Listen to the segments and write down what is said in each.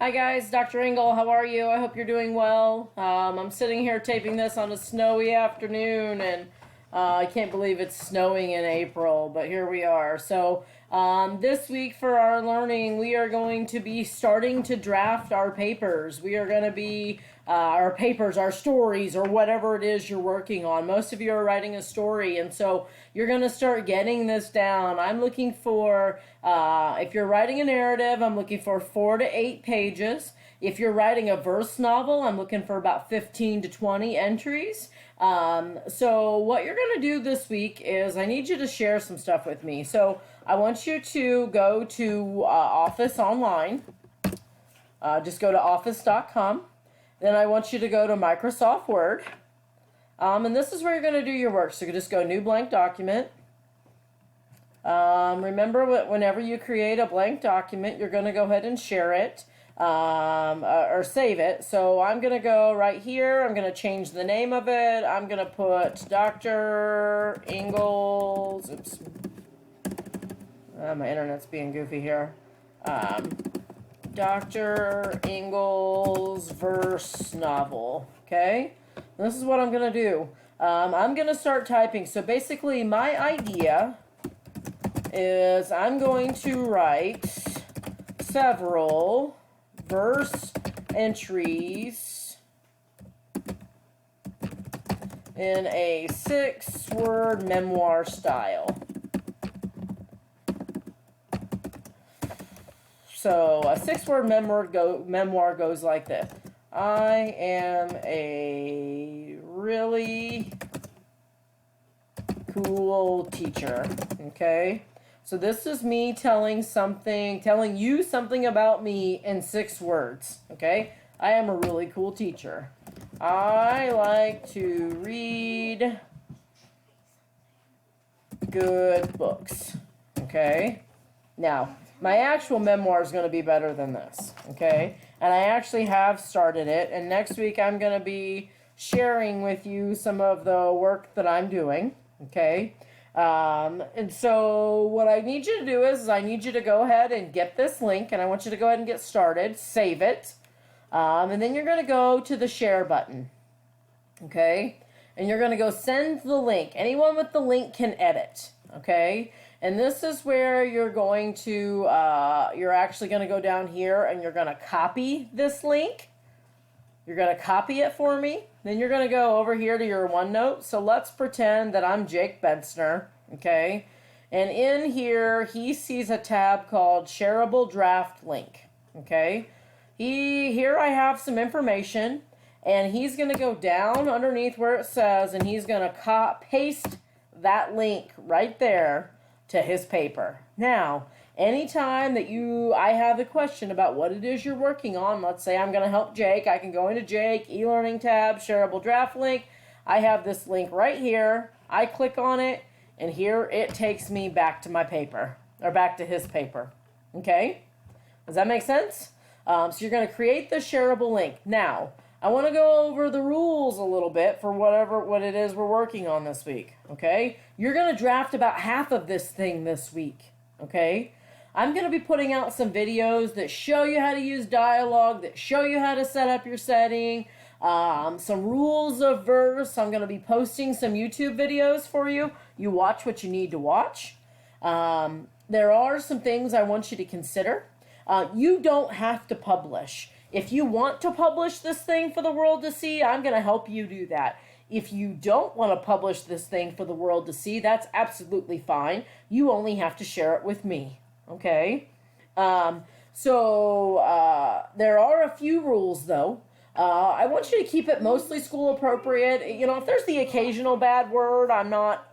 Hi guys, Dr. Engel, how are you? I hope you're doing well. I'm sitting here taping this on a snowy afternoon, and I can't believe it's snowing in April, but here we are. So this week for our learning, we are going to be starting to draft our papers. We are going to be our papers, our stories, or whatever it is you're working on. Most of you are writing a story, and so you're going to start getting this down. I'm looking for, if you're writing a narrative, I'm looking for 4 to 8 pages. If you're writing a verse novel, I'm looking for about 15 to 20 entries. So what you're going to do this week is I need you to share some stuff with me. So I want you to go to Office Online. Just go to office.com. Then I want you to go to Microsoft Word. And this is where you're going to do your work. So you just go New Blank Document. Remember, whenever you create a blank document, you're going to go ahead and share it or save it. So I'm going to go right here. I'm going to change the name of it. I'm going to put Dr. Engel's. Oops. My internet's being goofy here. Dr. Engel's verse novel. Okay? And this is what I'm going to do. I'm going to start typing. So basically, my idea is I'm going to write several verse entries in a 6-word memoir style. So a 6-word memoir goes like this. I am a really cool teacher. Okay? So this is me telling you something about me in 6 words. Okay? I am a really cool teacher. I like to read good books. Okay? Now, my actual memoir is going to be better than this, okay? And I actually have started it, and next week I'm going to be sharing with you some of the work that I'm doing, okay? And so what I need you to do is I need you to go ahead and get this link, and I want you to go ahead and get started, save it, and then you're going to go to the share button, okay? And you're going to go send the link. Anyone with the link can edit, okay? And this is where you're going to, you're actually going to go down here and you're going to copy this link. You're going to copy it for me. Then you're going to go over here to your OneNote. So let's pretend that I'm Jake Bensner, okay? And in here, he sees a tab called Shareable Draft Link, okay? Here I have some information, and he's going to go down underneath where it says, and he's going to paste that link right there to his paper. Now, anytime that I have a question about what it is you're working on, let's say I'm going to help Jake, I can go into Jake, e-learning tab, shareable draft link. I have this link right here. I click on it, and here it takes me back to my paper, or back to his paper. Okay? Does that make sense? So you're going to create the shareable link. Now, I want to go over the rules a little bit for what it is we're working on this week, okay? You're going to draft about half of this thing this week, okay? I'm going to be putting out some videos that show you how to use dialogue, that show you how to set up your setting, some rules of verse. I'm going to be posting some YouTube videos for you. You watch what you need to watch. There are some things I want you to consider. You don't have to publish. If you want to publish this thing for the world to see, I'm going to help you do that. If you don't want to publish this thing for the world to see, that's absolutely fine. You only have to share it with me, okay? So there are a few rules, though. I want you to keep it mostly school appropriate. You know, if there's the occasional bad word, I'm not,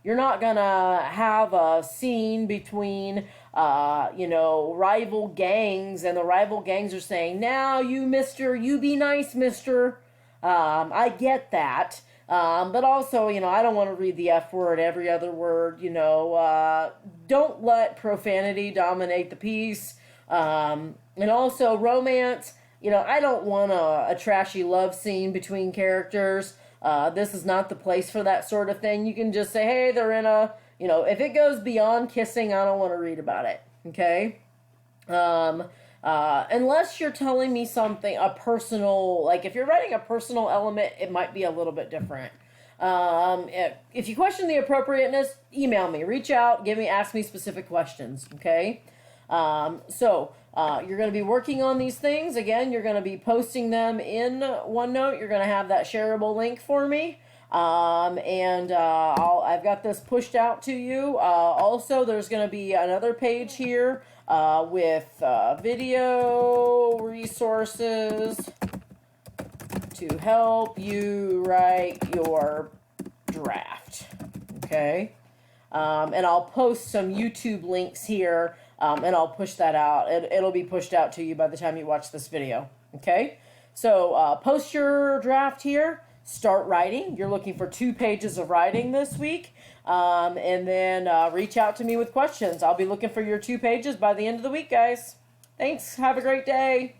you're not going to have a scene between, rival gangs, and the rival gangs are saying, now you mister, you be nice, mister. I get that. But also, I don't want to read the F word, every other word, don't let profanity dominate the piece. And also romance, I don't want a trashy love scene between characters. This is not the place for that sort of thing. You can just say, hey, they're in a, if it goes beyond kissing, I don't want to read about it. Okay? Unless you're telling me something, a personal, like if you're writing a personal element, it might be a little bit different. If you question the appropriateness, email me, reach out, ask me specific questions, okay? You're going to be working on these things. Again, you're going to be posting them in OneNote. You're going to have that shareable link for me. I've got this pushed out to you. Also, there's going to be another page here with video resources to help you write your draft. Okay? And I'll post some YouTube links here, and I'll push that out. It'll be pushed out to you by the time you watch this video. Okay? So post your draft here. Start writing. You're looking for 2 pages of writing this week. And then reach out to me with questions. I'll be looking for your 2 pages by the end of the week, guys. Thanks. Have a great day.